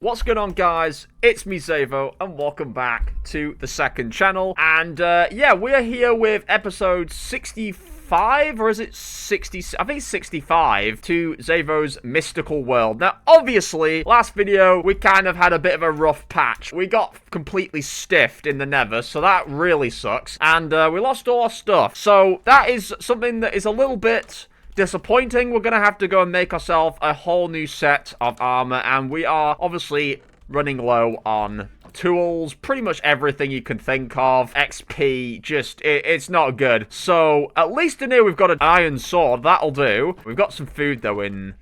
What's going on, guys? It's me, Xavvo, and welcome back to the second channel. And yeah, we're here with episode 65, or is it 60? I think it's 65 to Xavvo's Mystical World. Now, obviously, last video we kind of had a bit of a rough patch. We got completely stiffed in the Nether, so that really sucks. And we lost all our stuff. So that is something that is a little bit disappointing. We're gonna have to go and make ourselves a whole new set of armor, and we are obviously running low on tools, pretty much everything you can think of. XP, just, it's not good. So, at least in here we've got an iron sword, that'll do. We've got some food, though, in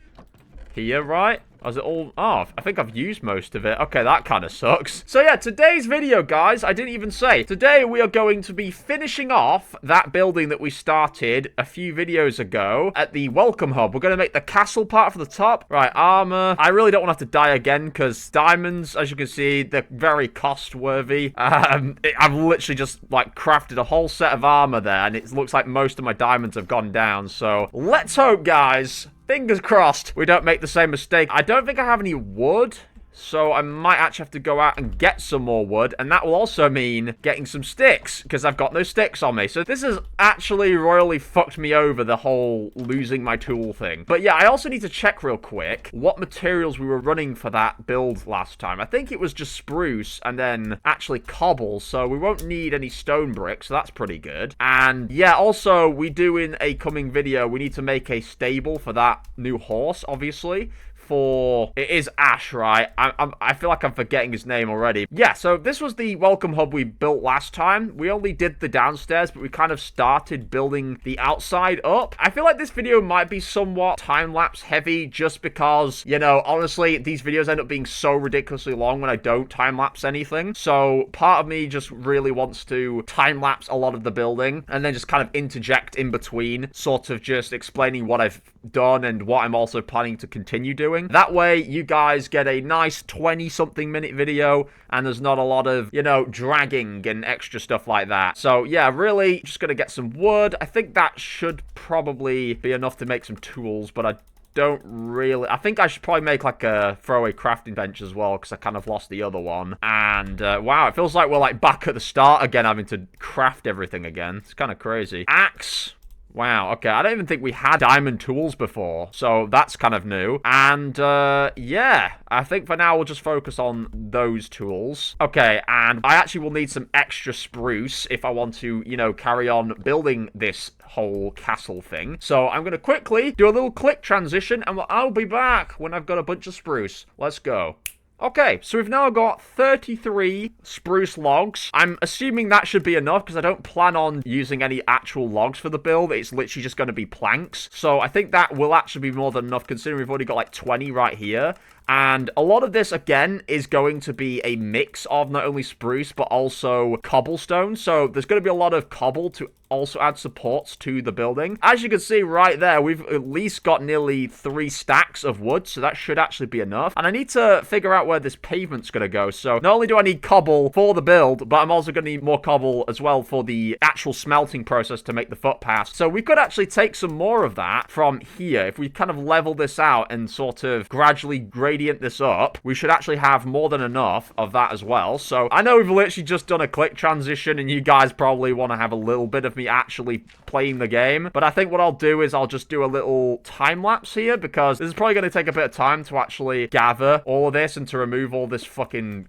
here, right? Is it all? Oh, I think I've used most of it. Okay, that kind of sucks. So yeah, today's video, guys, I didn't even say. Today, we are going to be finishing off that building that we started a few videos ago at the Welcome Hub. We're going to make the castle part for the top. Right, armor. I really don't want to have to die again, because diamonds, as you can see, they're very cost-worthy. I've literally just, like, crafted a whole set of armor there, and it looks like most of my diamonds have gone down. So, let's hope, guys, fingers crossed, we don't make the same mistake. I don't think I have any wood, so I might actually have to go out and get some more wood, and that will also mean getting some sticks, because I've got no sticks on me. So this has actually royally fucked me over, the whole losing my tool thing. But yeah, I also need to check real quick what materials we were running for that build last time. I think it was just spruce and then actually cobble, so we won't need any stone bricks, so that's pretty good. And yeah, also, we do in a coming video, we need to make a stable for that new horse, obviously. It is Ash, right? I feel like I'm forgetting his name already. Yeah, so this was the welcome hub we built last time. We only did the downstairs, but we kind of started building the outside up. I feel like this video might be somewhat time-lapse heavy, just because, you know, honestly, these videos end up being so ridiculously long when I don't time-lapse anything. So part of me just really wants to time-lapse a lot of the building, and then just kind of interject in between, sort of just explaining what I've done and what I'm also planning to continue doing. That way, you guys get a nice 20-something minute video, and there's not a lot of, you know, dragging and extra stuff like that. So, yeah, really, just gonna get some wood. I think that should probably be enough to make some tools, but I don't really... I think I should probably make, like, a throwaway crafting bench as well, because I kind of lost the other one. And, wow, it feels like we're, like, back at the start again, having to craft everything again. It's kind of crazy. Axe. Wow, okay, I don't even think we had diamond tools before, so that's kind of new. And, yeah, I think for now we'll just focus on those tools. Okay, and I actually will need some extra spruce if I want to, you know, carry on building this whole castle thing. So I'm going to quickly do a little click transition, and I'll be back when I've got a bunch of spruce. Let's go. Okay, so we've now got 33 spruce logs. I'm assuming that should be enough, because I don't plan on using any actual logs for the build. It's literally just going to be planks. So I think that will actually be more than enough, considering we've already got like 20 right here. And a lot of this, again, is going to be a mix of not only spruce, but also cobblestone. So there's going to be a lot of cobble to also add supports to the building. As you can see right there, we've at least got nearly 3 stacks of wood, so that should actually be enough. And I need to figure out where this pavement's going to go. So not only do I need cobble for the build, but I'm also going to need more cobble as well for the actual smelting process to make the footpath. So we could actually take some more of that from here. If we kind of level this out and sort of gradually gradient this up, we should actually have more than enough of that as well. So I know we've literally just done a click transition, and you guys probably want to have a little bit of me actually playing the game, but I think what I'll do is I'll just do a little time lapse here, because this is probably going to take a bit of time to actually gather all of this and to remove all this fucking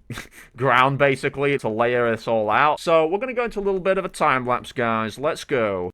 ground, basically, to layer this all out. So we're going to go into a little bit of a time lapse, guys. Let's go.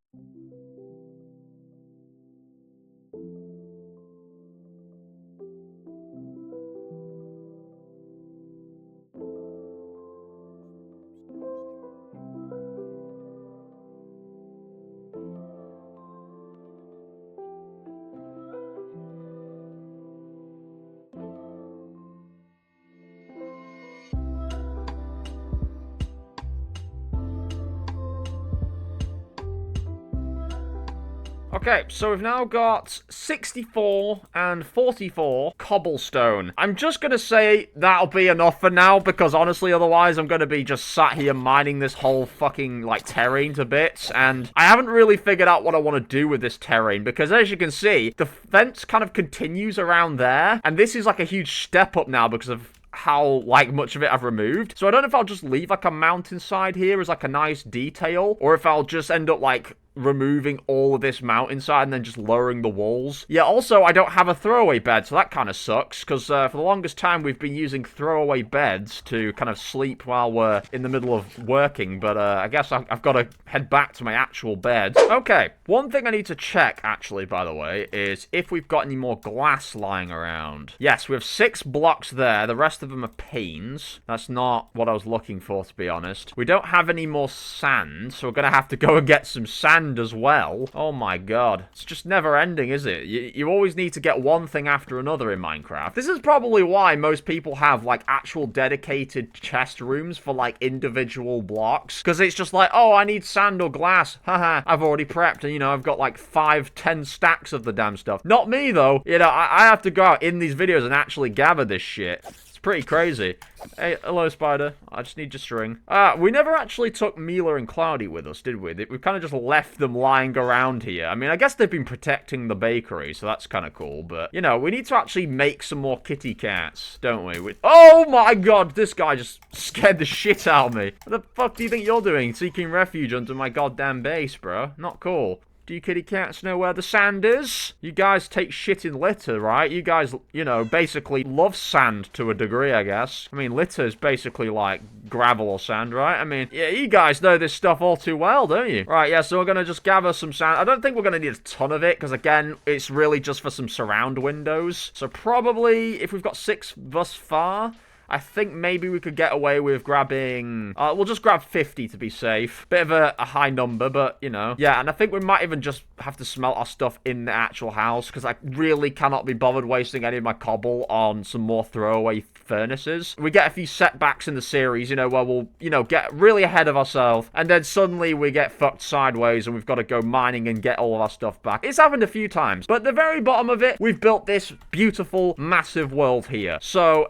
Okay, so we've now got 64 and 44 cobblestone. I'm just going to say that'll be enough for now, because honestly, otherwise I'm going to be just sat here mining this whole fucking, like, terrain to bits, and I haven't really figured out what I want to do with this terrain, because as you can see, the fence kind of continues around there, and this is like a huge step up now because of how, like, much of it I've removed. So I don't know if I'll just leave, like, a mountainside here as, like, a nice detail, or if I'll just end up, like, removing all of this mountainside and then just lowering the walls. Yeah, also, I don't have a throwaway bed, so that kind of sucks, because for the longest time, we've been using throwaway beds to kind of sleep while we're in the middle of working, but I guess I've got to head back to my actual bed. Okay, one thing I need to check, actually, by the way, is if we've got any more glass lying around. Yes, we have 6 blocks there. The rest of them are panes. That's not what I was looking for, to be honest. We don't have any more sand, so we're going to have to go and get some sand as well. Oh my god. It's just never ending, is it? You always need to get one thing after another in Minecraft. This is probably why most people have, like, actual dedicated chest rooms for, like, individual blocks. Because it's just like, oh, I need sand or glass. Haha, I've already prepped and, you know, I've got, like, 5-10 stacks of the damn stuff. Not me, though. You know, I have to go out in these videos and actually gather this shit. Pretty crazy. Hey, hello, spider. I just need your string. We never actually took Mila and Cloudy with us, did we? We kind of just left them lying around here. I mean, I guess they've been protecting the bakery, so that's kind of cool. But, you know, we need to actually make some more kitty cats, don't we? Oh my god, this guy just scared the shit out of me. What the fuck do you think you're doing? Seeking refuge under my goddamn base, bro. Not cool. Do you kitty cats know where the sand is? You guys take shit in litter, right? You guys, you know, basically love sand to a degree, I guess. I mean, litter is basically like gravel or sand, right? I mean, yeah, you guys know this stuff all too well, don't you? Right, yeah, so we're going to just gather some sand. I don't think we're going to need a ton of it, because again, it's really just for some surround windows. So probably, if we've got 6 thus far, I think maybe we could get away with grabbing... we'll just grab 50 to be safe. Bit of a high number, but, you know. Yeah, and I think we might even just have to smelt our stuff in the actual house, because I really cannot be bothered wasting any of my cobble on some more throwaway furnaces. We get a few setbacks in the series, you know, where we'll, you know, get really ahead of ourselves, and then suddenly we get fucked sideways, and we've got to go mining and get all of our stuff back. It's happened a few times, but at the very bottom of it, we've built this beautiful, massive world here. So,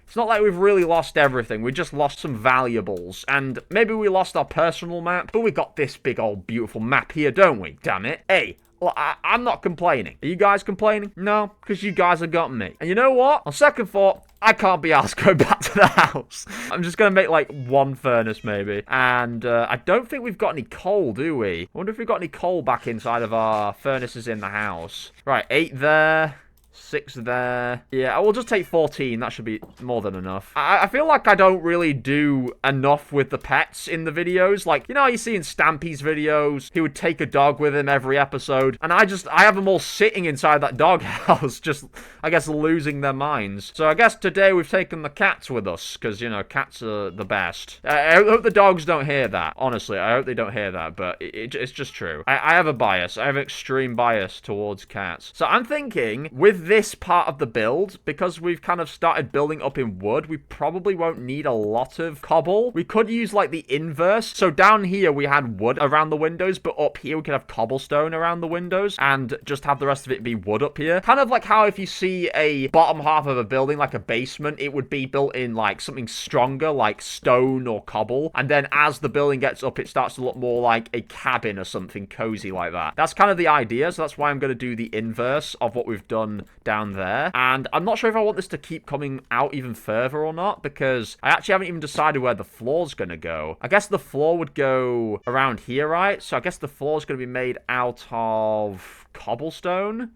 it's not like we've really lost everything. We just lost some valuables. And maybe we lost our personal map, but we got this big old beautiful map here, don't we? Damn it. Hey, well, I'm not complaining. Are you guys complaining? No, because you guys have got me. And you know what? On second thought, I can't be asked going back to the house. I'm just going to make, like, 1 furnace, maybe. And I don't think we've got any coal, do we? I wonder if we've got any coal back inside of our furnaces in the house. Right, 8 there. 6 there. Yeah, I will just take 14. That should be more than enough. I feel like I don't really do enough with the pets in the videos. Like, you know how you see in Stampy's videos, he would take a dog with him every episode. And I have them all sitting inside that doghouse, just, I guess, losing their minds. So I guess today we've taken the cats with us, because, you know, cats are the best. I hope the dogs don't hear that. Honestly, I hope they don't hear that, but it's just true. I have a bias. I have an extreme bias towards cats. So I'm thinking, with this part of the build, because we've kind of started building up in wood, we probably won't need a lot of cobble. We could use like the inverse. So down here we had wood around the windows, but up here we could have cobblestone around the windows and just have the rest of it be wood up here. Kind of like how if you see a bottom half of a building, like a basement, it would be built in like something stronger, like stone or cobble. And then as the building gets up, it starts to look more like a cabin or something cozy like that. That's kind of the idea. So that's why I'm going to do the inverse of what we've done down there. And I'm not sure if I want this to keep coming out even further or not, because I actually haven't even decided where the floor's going to go. I guess the floor would go around here, right? So I guess the floor's going to be made out of cobblestone,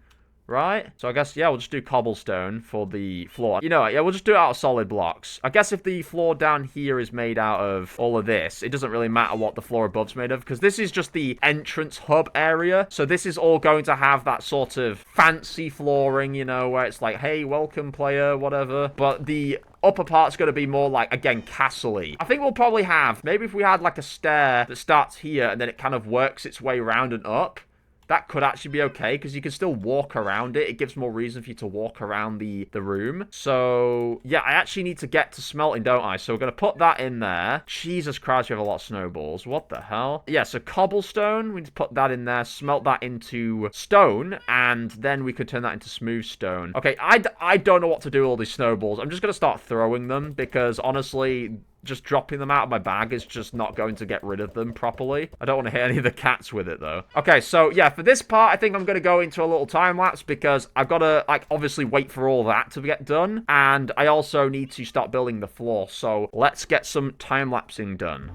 right? So I guess, yeah, we'll just do cobblestone for the floor. You know what? Yeah, we'll just do it out of solid blocks. I guess if the floor down here is made out of all of this, it doesn't really matter what the floor above's made of, because this is just the entrance hub area. So this is all going to have that sort of fancy flooring, you know, where it's like, hey, welcome, player, whatever. But the upper part's going to be more like, again, castle-y. I think we'll probably have, maybe if we had like a stair that starts here and then it kind of works its way around and up, that could actually be okay, because you can still walk around it. It gives more reason for you to walk around the room. So, yeah, I actually need to get to smelting, don't I? So we're going to put that in there. Jesus Christ, we have a lot of snowballs. What the hell? Yeah, so cobblestone, we need to put that in there, smelt that into stone, and then we could turn that into smooth stone. Okay, I don't know what to do with all these snowballs. I'm just going to start throwing them, because honestly, just dropping them out of my bag is just not going to get rid of them properly. I don't want to hit any of the cats with it, though. Okay, so, yeah, for this part, I think I'm going to go into a little time-lapse because I've got to, like, obviously wait for all that to get done, and I also need to start building the floor, so let's get some time-lapsing done.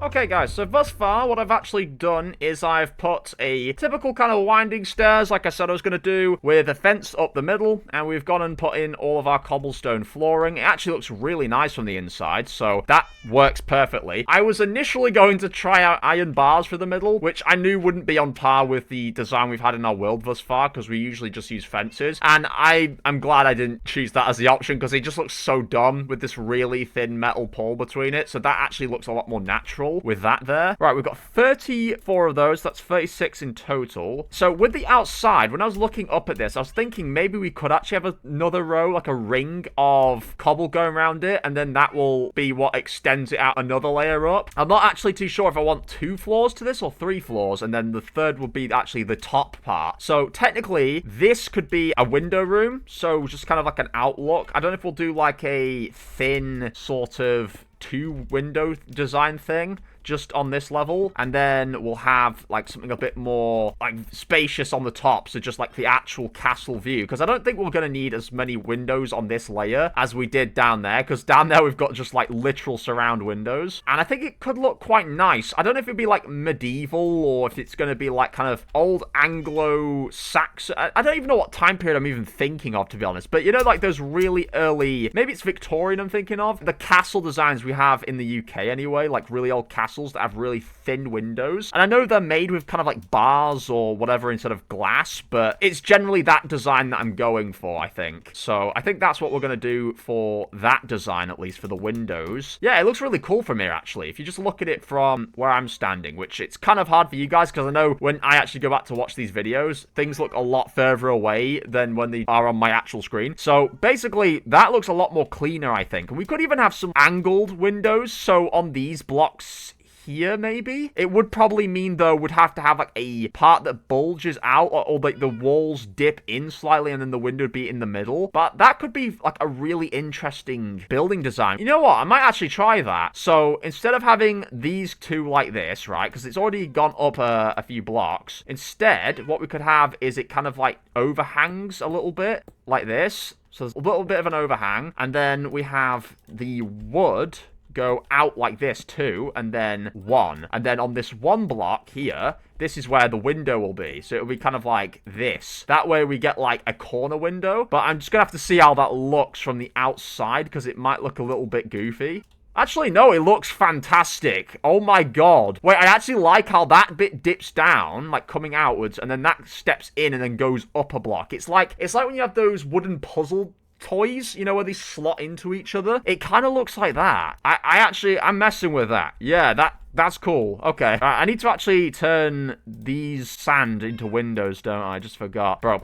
Okay, guys, so thus far, what I've actually done is I've put a typical kind of winding stairs, like I said I was going to do, with a fence up the middle, and we've gone and put in all of our cobblestone flooring. It actually looks really nice from the inside, so that works perfectly. I was initially going to try out iron bars for the middle, which I knew wouldn't be on par with the design we've had in our world thus far, because we usually just use fences, and I'm glad I didn't choose that as the option, because it just looks so dumb with this really thin metal pole between it, so that actually looks a lot more natural with that there. Right, we've got 34 of those. That's 36 in total. So with the outside, when I was looking up at this, I was thinking maybe we could actually have another row, like a ring of cobble going around it, and then that will be what extends it out another layer up. I'm not actually too sure if I want 2 floors to this or 3 floors, and then the third would be actually the top part. So technically, this could be a window room, so just kind of like an outlook. I don't know if we'll do like a thin sort of 2 window design thing just on this level, and then we'll have like something a bit more like spacious on the top, so just like the actual castle view, because I don't think we're going to need as many windows on this layer as we did down there, because down there we've got just like literal surround windows, and I think it could look quite nice. I don't know if it'd be like medieval or if it's going to be like kind of old Anglo-Saxon. I don't even know what time period I'm even thinking of, to be honest, but you know, like those really early, maybe it's Victorian I'm thinking of, the castle designs we have in the UK anyway, like really old castles that have really thin windows. And I know they're made with kind of like bars or whatever instead of glass, but it's generally that design that I'm going for, I think. So I think that's what we're going to do for that design, at least for the windows. Yeah, it looks really cool from here, actually. If you just look at it from where I'm standing, which it's kind of hard for you guys, because I know when I actually go back to watch these videos, things look a lot further away than when they are on my actual screen. So basically, that looks a lot more cleaner, I think. And we could even have some angled windows, so on these blocks here, maybe? It would probably mean, though, we'd have to have, like, a part that bulges out, or like, the walls dip in slightly, and then the window would be in the middle. But that could be, like, a really interesting building design. You know what? I might actually try that. So, instead of having these 2 like this, right, because it's already gone up a few blocks, instead, what we could have is it kind of, like, overhangs a little bit, like this. So, there's a little bit of an overhang, and then we have the wood go out like this too, and then 1. And then on this 1 block here, this is where the window will be. So it'll be kind of like this. That way we get like a corner window. But I'm just going to have to see how that looks from the outside, because it might look a little bit goofy. Actually, no, it looks fantastic. Oh my god. Wait, I actually like how that bit dips down, like coming outwards, and then that steps in and then goes up a block. It's like when you have those wooden puzzle toys, you know, where they slot into each other. It kind of looks like that. I'm messing with that. Yeah, that's cool. Okay. I need to actually turn these sand into windows, don't I? I just forgot. Bro.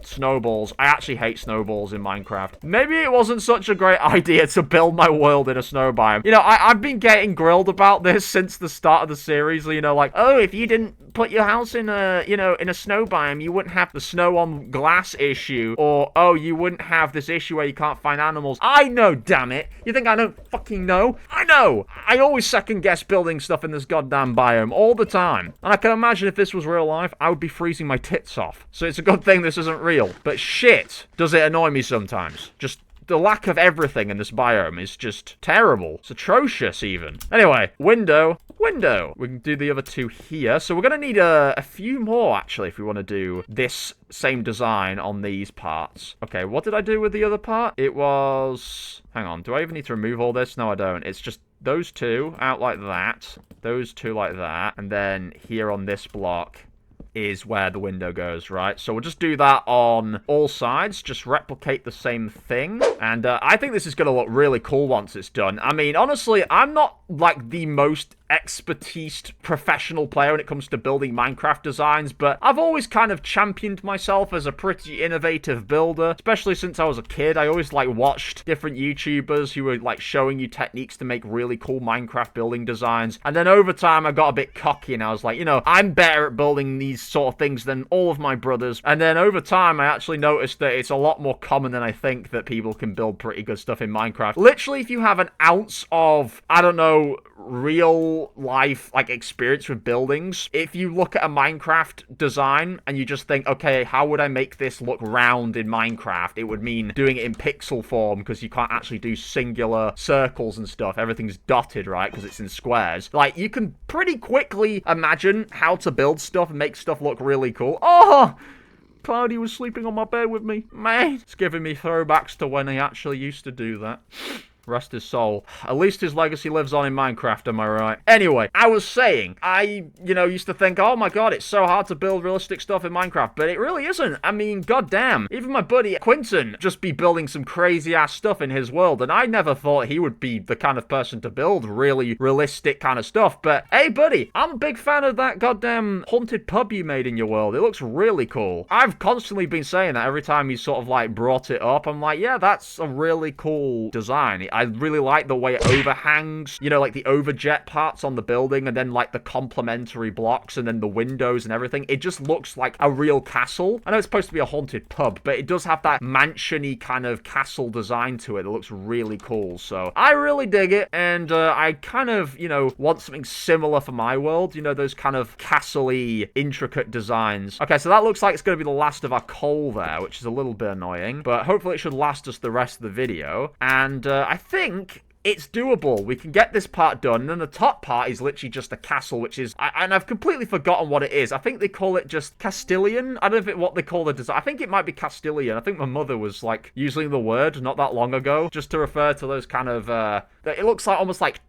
Snowballs. I actually hate snowballs in Minecraft. Maybe it wasn't such a great idea to build my world in a snow biome. You know, I've been getting grilled about this since the start of the series. You know, like, oh, if you didn't put your house in a, you know, in a snow biome, you wouldn't have the snow on glass issue. Or, oh, you wouldn't have this issue where you can't find animals. I know, damn it. You think I don't fucking know? I know. I always second guess building stuff in this goddamn biome all the time. And I can imagine if this was real life, I would be freezing my tits off. So it's a good thing this isn't real. But shit, does it annoy me sometimes. Just the lack of everything in this biome is just terrible. It's atrocious, even. Anyway, window. We can do the other two here. So we're going to need a few more, actually, if we want to do this same design on these parts. Okay, what did I do with the other part? It was... Hang on, do I even need to remove all this? No, I don't. It's just those two out like that. Those two like that. And then here on this block is where the window goes, right? So we'll just do that on all sides, just replicate the same thing. And I think this is going to look really cool once it's done. I mean, honestly, I'm not like the most expertise professional player when it comes to building Minecraft designs, but I've always kind of championed myself as a pretty innovative builder, especially since I was a kid. I always like watched different YouTubers who were like showing you techniques to make really cool Minecraft building designs, and then over time I got a bit cocky and I was like, you know, I'm better at building these sort of things than all of my brothers. And then over time I actually noticed that it's a lot more common than I think that people can build pretty good stuff in Minecraft. Literally, if you have an ounce of, I don't know, real life like experience with buildings, if you look at a Minecraft design and you just think, okay, how would I make this look round in Minecraft? It would mean doing it in pixel form, because you can't actually do singular circles and stuff. Everything's dotted, right? Because it's in squares. Like, you can pretty quickly imagine how to build stuff and make stuff look really cool. Oh, Cloudy was sleeping on my bed with me. Man, it's giving me throwbacks to when he actually used to do that. Rest his soul. At least his legacy lives on in Minecraft, am I right? Anyway, I was saying, I, used to think, oh my god, it's so hard to build realistic stuff in Minecraft, but it really isn't. I mean, goddamn. Even my buddy Quinton just be building some crazy-ass stuff in his world, and I never thought he would be the kind of person to build really realistic kind of stuff, but hey, buddy, I'm a big fan of that goddamn haunted pub you made in your world. It looks really cool. I've constantly been saying that every time you sort of, like, brought it up. I'm like, yeah, that's a really cool design. I really like the way it overhangs, like the overjet parts on the building, and then like the complementary blocks, and then the windows and everything. It just looks like a real castle. I know it's supposed to be a haunted pub, but it does have that mansion-y kind of castle design to it that looks really cool. So I really dig it, and I kind of, want something similar for my world. Those kind of castle-y, intricate designs. Okay, so that looks like it's going to be the last of our coal there, which is a little bit annoying, but hopefully it should last us the rest of the video. And I think it's doable. We can get this part done, and then the top part is literally just a castle, which is, and I've completely forgotten what it is. I think they call it just Castilian. I don't know what they call the design. I think it might be Castilian. I think my mother was like using the word not that long ago just to refer to those kind of, it looks like almost like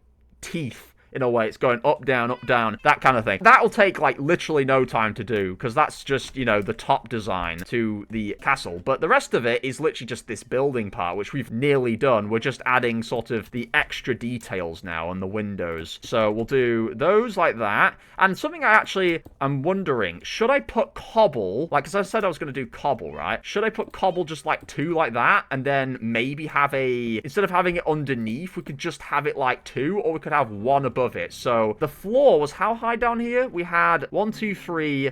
teeth. In a way, it's going up, down, that kind of thing. That'll take, like, literally no time to do, because that's just, the top design to the castle. But the rest of it is literally just this building part, which we've nearly done. We're just adding sort of the extra details now on the windows. So we'll do those like that. And something I'm wondering, should I put cobble, like, because I said I was going to do cobble, right? Should I put cobble just, like, two like that, and then maybe have instead of having it underneath, we could just have it, like, two, or we could have one above it. So the floor was how high down here? We had 1, 2, 3,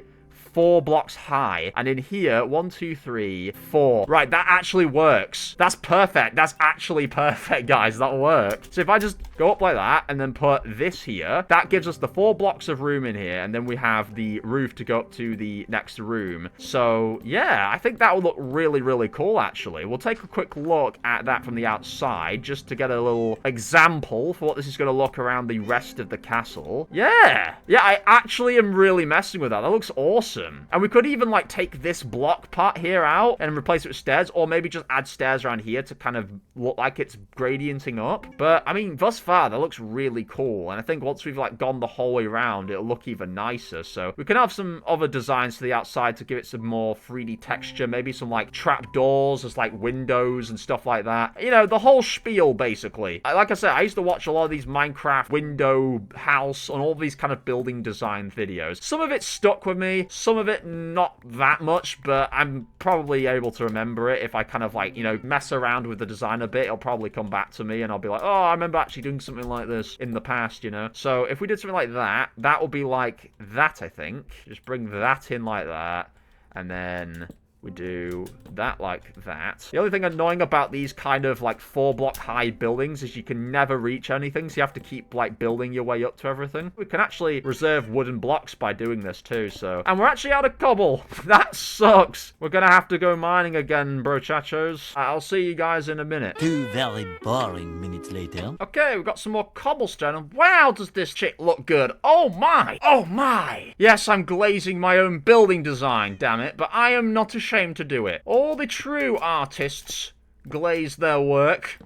4 blocks high, and in here 1, 2, 3, 4. Right, that actually works. That's perfect. That's actually perfect, guys. That worked. So if I just go up like that and then put this here, that gives us the 4 blocks of room in here, and then we have the roof to go up to the next room. So yeah, I think that would look really, really cool, actually. We'll take a quick look at that from the outside just to get a little example for what this is going to look around the rest of the castle. Yeah, I actually am really messing with that. That looks awesome. And we could even, like, take this block part here out and replace it with stairs, or maybe just add stairs around here to kind of look like it's gradienting up. But, I mean, thus far, that looks really cool. And I think once we've, like, gone the whole way around, it'll look even nicer. So we can have some other designs to the outside to give it some more 3D texture. Maybe some, like, trap doors as, like, windows and stuff like that. The whole spiel, basically. Like I said, I used to watch a lot of these Minecraft window house and all these kind of building design videos. Some of it stuck with me. Some of it not that much, but I'm probably able to remember it. If I kind of like, mess around with the design a bit, it'll probably come back to me and I'll be like, oh, I remember actually doing something like this in the past, So if we did something like that, that will be like that, I think. Just bring that in like that, and then We do that like that. The only thing annoying about these kind of like 4-block high buildings is you can never reach anything, so you have to keep like building your way up to everything. We can actually reserve wooden blocks by doing this too, so. And we're actually out of cobble. That sucks. We're gonna have to go mining again, brochachos. I'll see you guys in a minute. 2 very boring minutes later. Okay, we've got some more cobblestone, and wow, does this chick look good. Oh my! Oh my! Yes, I'm glazing my own building design, damn it, but I am not ashamed to do it. All the true artists glaze their work.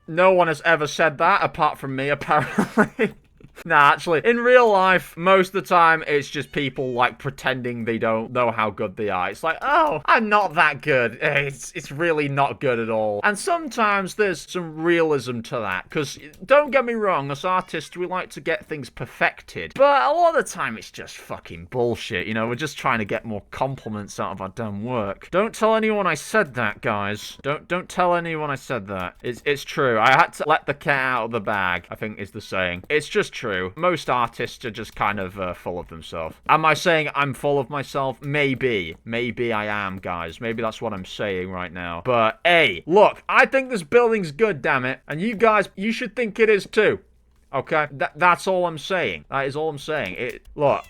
No one has ever said that, apart from me, apparently. Nah, actually, in real life, most of the time, it's just people, like, pretending they don't know how good they are. It's like, oh, I'm not that good. It's really not good at all. And sometimes there's some realism to that, because, don't get me wrong, as artists, we like to get things perfected. But a lot of the time, it's just fucking bullshit, you know? We're just trying to get more compliments out of our damn work. Don't tell anyone I said that, guys. Don't tell anyone I said that. It's true. I had to let the cat out of the bag, I think is the saying. It's just true. Most artists are just kind of full of themselves. Am I saying I'm full of myself? Maybe. Maybe I am, guys. Maybe that's what I'm saying right now. But, hey, look, I think this building's good, damn it. And you guys, you should think it is too. Okay? That's all I'm saying. That is all I'm saying. Look...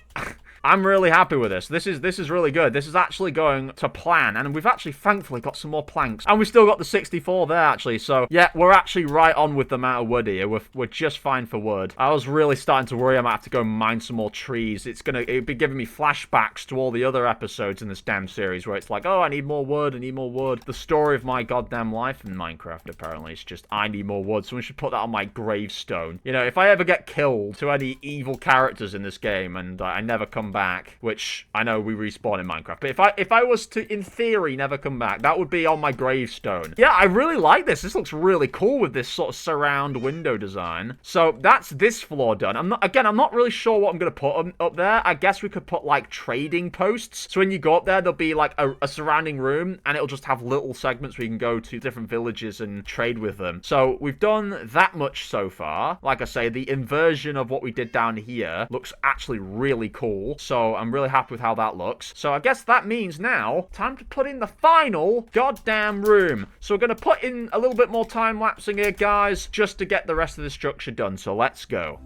I'm really happy with this. This is really good. This is actually going to plan, and we've actually thankfully got some more planks, and we still got the 64 there actually. So yeah, we're actually right on with the amount of wood here. We're just fine for wood. I was really starting to worry I might have to go mine some more trees. It'd be giving me flashbacks to all the other episodes in this damn series where it's like, oh, I need more wood. I need more wood. The story of my goddamn life in Minecraft apparently is just I need more wood. Someone should put that on my gravestone. You know, if I ever get killed to any evil characters in this game and I never come back, which I know we respawn in Minecraft, but if I was to, in theory, never come back, that would be on my gravestone. Yeah, I really like this. This looks really cool with this sort of surround window design. So that's this floor done. I'm not really sure what I'm going to put up there. I guess we could put, like, trading posts. So when you go up there, there'll be, like, a surrounding room, and it'll just have little segments where you can go to different villages and trade with them. So we've done that much so far. Like I say, the inversion of what we did down here looks actually really cool. So I'm really happy with how that looks. So I guess that means now, time to put in the final goddamn room. So we're going to put in a little bit more time-lapsing here, guys, just to get the rest of the structure done. So let's go.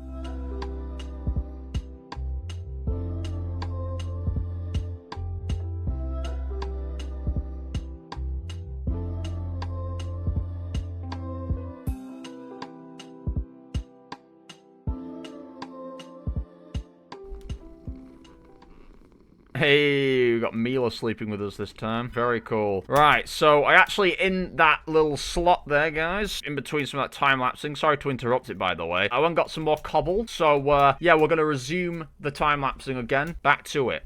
Hey, we got Mila sleeping with us this time. Very cool. Right, so I actually, in that little slot there, guys, in between some of that time-lapsing, sorry to interrupt it, by the way, I went and got some more cobble. So, yeah, we're going to resume the time-lapsing again. Back to it.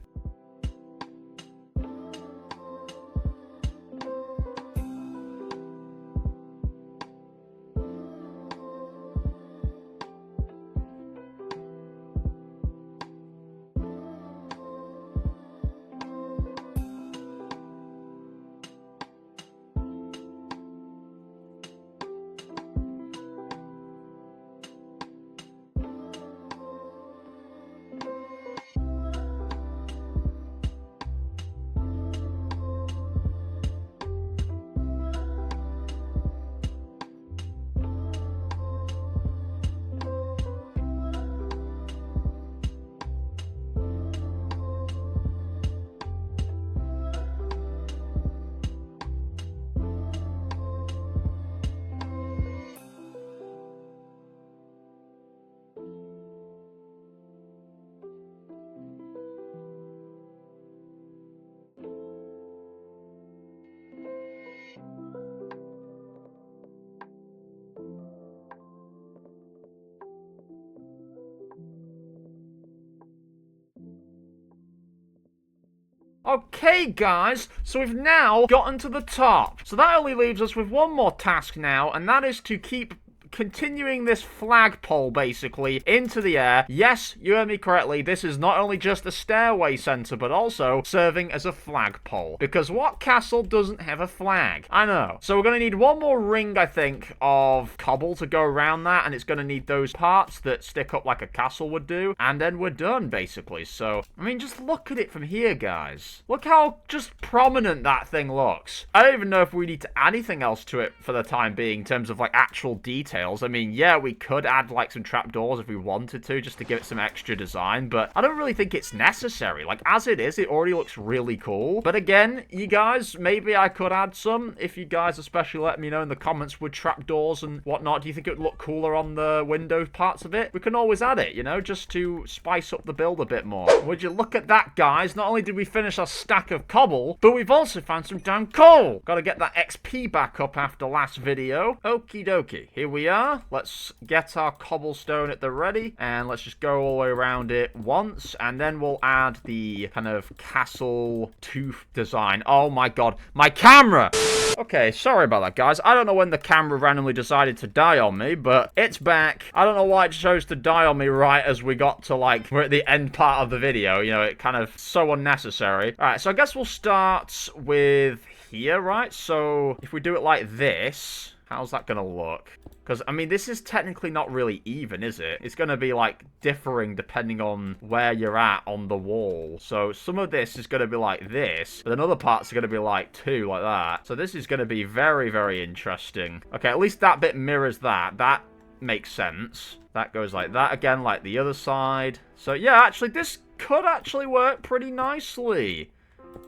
Okay, guys, so we've now gotten to the top. So that only leaves us with one more task now, and that is to keep continuing this flagpole, basically, into the air. Yes, you heard me correctly. This is not only just a stairway center, but also serving as a flagpole. Because what castle doesn't have a flag? I know. So we're going to need one more ring, I think, of cobble to go around that, and it's going to need those parts that stick up like a castle would do, and then we're done, basically. So, I mean, just look at it from here, guys. Look how just prominent that thing looks. I don't even know if we need to add anything else to it for the time being in terms of, like, actual details. I mean, yeah, we could add, like, some trapdoors if we wanted to, just to give it some extra design, but I don't really think it's necessary. Like, as it is, it already looks really cool. But again, you guys, maybe I could add some, if you guys especially let me know in the comments with trapdoors and whatnot. Do you think it would look cooler on the window parts of it? We can always add it, you know, just to spice up the build a bit more. Would you look at that, guys? Not only did we finish our stack of cobble, but we've also found some damn coal. Gotta get that XP back up after last video. Okie dokie. Here we are. Let's get our cobblestone at the ready, and let's just go all the way around it once, and then we'll add the kind of castle tooth design. Oh my god, my camera! Okay, sorry about that, guys. I don't know when the camera randomly decided to die on me, but it's back. I don't know why it chose to die on me right as we got to, like, we're at the end part of the video. You know, it kind of so unnecessary. Alright, so I guess we'll start with here, right? So, if we do it like this, how's that gonna look? Because, I mean, this is technically not really even, is it? It's going to be, like, differing depending on where you're at on the wall. So, some of this is going to be like this, but then other parts are going to be like two, like that. So, this is going to be very, very interesting. Okay, at least that bit mirrors that. That makes sense. That goes like that again, like the other side. So, yeah, actually, this could actually work pretty nicely.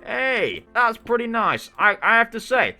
Hey, that's pretty nice. I have to say,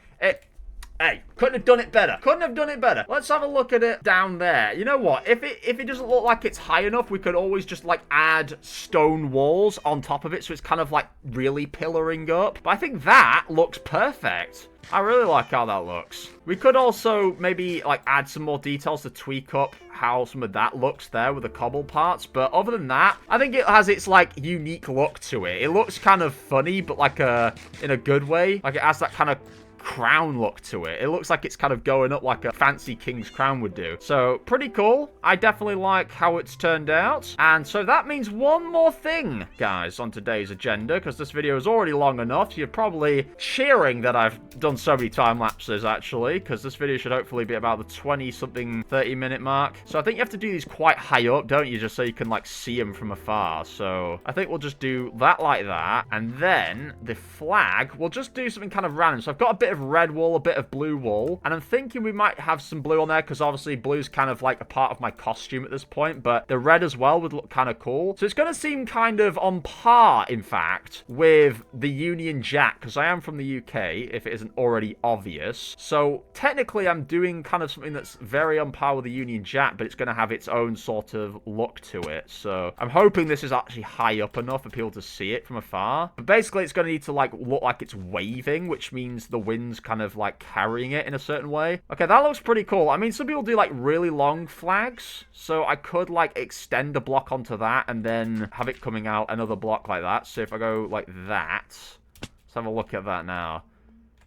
Hey, couldn't have done it better. Couldn't have done it better. Let's have a look at it down there. You know what? If it doesn't look like it's high enough, we could always just, like, add stone walls on top of it, so it's kind of, like, really pillaring up. But I think that looks perfect. I really like how that looks. We could also maybe, like, add some more details to tweak up how some of that looks there with the cobble parts. But other than that, I think it has its, like, unique look to it. It looks kind of funny, but, like, in a good way. Like, it has that kind of crown look to it. It looks like it's kind of going up like a fancy king's crown would do. So, pretty cool. I definitely like how it's turned out. And so that means one more thing, guys, on today's agenda, because this video is already long enough. You're probably cheering that I've done so many time lapses, actually, because this video should hopefully be about the 20-something, 30-minute mark. So I think you have to do these quite high up, don't you, just so you can, like, see them from afar. So I think we'll just do that like that. And then the flag, we'll just do something kind of random. So I've got a bit of red wool, a bit of blue wool, and I'm thinking we might have some blue on there because obviously blue's kind of like a part of my costume at this point, but the red as well would look kind of cool. So it's going to seem kind of on par, in fact, with the Union Jack, because I am from the UK, if it isn't already obvious. So technically I'm doing kind of something that's very on par with the Union Jack, but it's going to have its own sort of look to it. So I'm hoping this is actually high up enough for people to see it from afar. But basically it's going to need to, like, look like it's waving, which means the wind's kind of like carrying it in a certain way. Okay, that looks pretty cool. I mean, some people do like really long flags, so I could like extend a block onto that and then have it coming out another block like that. So if I go like that, let's have a look at that now.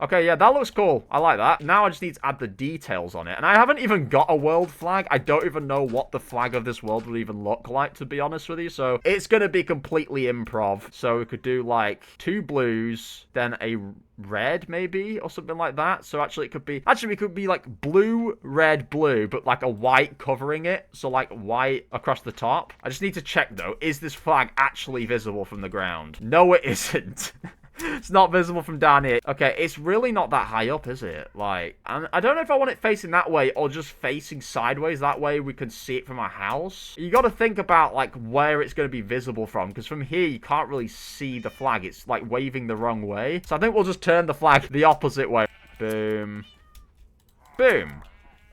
Okay, yeah, that looks cool. I like that. Now I just need to add the details on it. And I haven't even got a world flag. I don't even know what the flag of this world would even look like, to be honest with you. So it's going to be completely improv. So we could do like 2 blues, then a red maybe, or something like that. So actually it could be, we could be like blue, red, blue, but like a white covering it. So like white across the top. I just need to check though, is this flag actually visible from the ground? No, it isn't. It's not visible from down here. Okay, it's really not that high up, is it? Like, I don't know if I want it facing that way or just facing sideways. That way we can see it from our house. You got to think about, like, where it's going to be visible from. Because from here, you can't really see the flag. It's, like, waving the wrong way. So I think we'll just turn the flag the opposite way. Boom. Boom.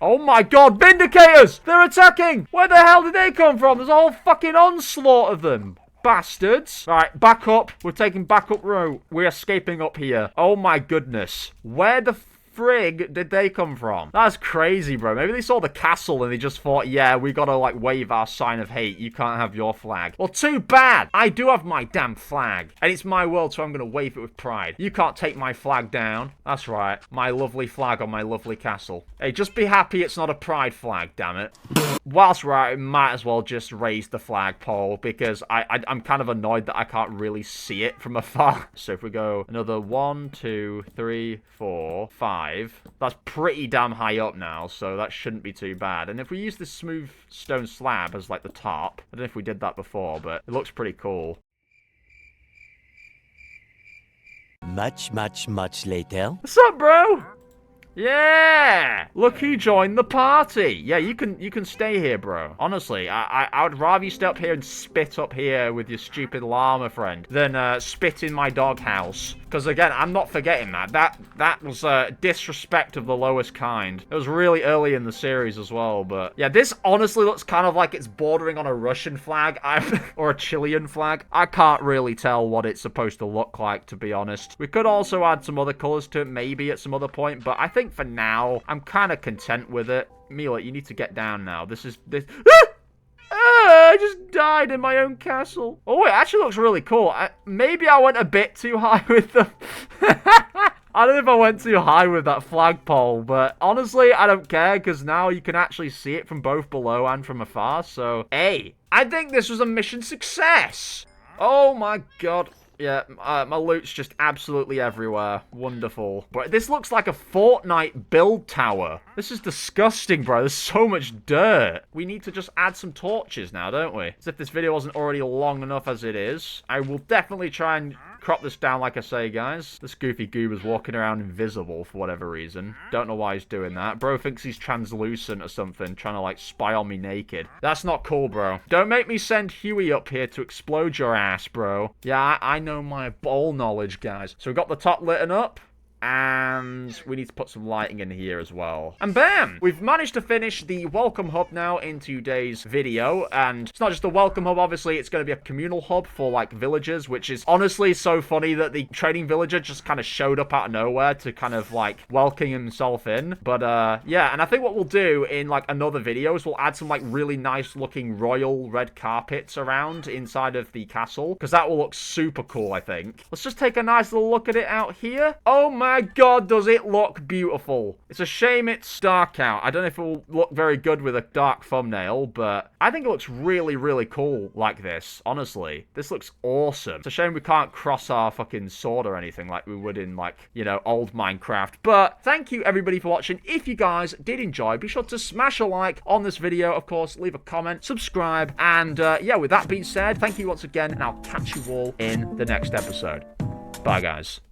Oh my god, Vindicators! They're attacking! Where the hell did they come from? There's a whole fucking onslaught of them. Bastards. Right, back up. We're taking backup route. We're escaping up here. Oh my goodness. Where the frig did they come from? That's crazy, bro. Maybe they saw the castle and they just thought, yeah, we gotta, like, wave our sign of hate. You can't have your flag. Well, too bad. I do have my damn flag. And it's my world, so I'm gonna wave it with pride. You can't take my flag down. That's right. My lovely flag on my lovely castle. Hey, just be happy it's not a pride flag, damn it. Whilst we're at it, might as well just raise the flagpole, because I'm kind of annoyed that I can't really see it from afar. So if we go another 1, 2, 3, 4, 5, that's pretty damn high up now, so that shouldn't be too bad. And if we use this smooth stone slab as like the top, I don't know if we did that before, but it looks pretty cool. Much later. What's up, bro? Yeah! Look who joined the party. Yeah, you can stay here, bro. Honestly, I would rather you stay up here and spit up here with your stupid llama friend than spit in my doghouse. Because again, I'm not forgetting that. That was disrespect of the lowest kind. It was really early in the series as well, but yeah, this honestly looks kind of like it's bordering on a Russian flag or a Chilean flag. I can't really tell what it's supposed to look like, to be honest. We could also add some other colors to it maybe at some other point, but I think for now, I'm kind of content with it. Mila, you need to get down now. This. I just died in my own castle. Oh, it actually looks really cool. Maybe I went a bit too high with the... I don't know if I went too high with that flagpole, but honestly, I don't care, because now you can actually see it from both below and from afar, so... Hey, I think this was a mission success! Oh my god. Yeah, my loot's just absolutely everywhere. Wonderful. But this looks like a Fortnite build tower. This is disgusting, bro. There's so much dirt. We need to just add some torches now, don't we? As if this video wasn't already long enough as it is. I will definitely try and crop this down, like I say, guys. This goofy goober's walking around invisible for whatever reason. Don't know why he's doing that. Bro thinks he's translucent or something, trying to, like, spy on me naked. That's not cool, bro. Don't make me send Huey up here to explode your ass, bro. Yeah, I know my ball knowledge, guys. So we've got the top lit up. And we need to put some lighting in here as well. And bam! We've managed to finish the welcome hub now in today's video. And it's not just a welcome hub, obviously. It's going to be a communal hub for, like, villagers, which is honestly so funny that the trading villager just kind of showed up out of nowhere to kind of, like, welcome himself in. But, yeah. And I think what we'll do in, like, another video is we'll add some, like, really nice-looking royal red carpets around inside of the castle. Because that will look super cool, I think. Let's just take a nice little look at it out here. Oh, my god, does it look beautiful. It's a shame it's dark out. I don't know if it will look very good with a dark thumbnail, but I think it looks really, really cool like this, honestly. This looks awesome. It's a shame we can't cross our fucking sword or anything like we would in, like, you know, old Minecraft. But thank you, everybody, for watching. If you guys did enjoy, be sure to smash a like on this video. Of course, leave a comment, subscribe, and, yeah, with that being said, thank you once again, and I'll catch you all in the next episode. Bye, guys.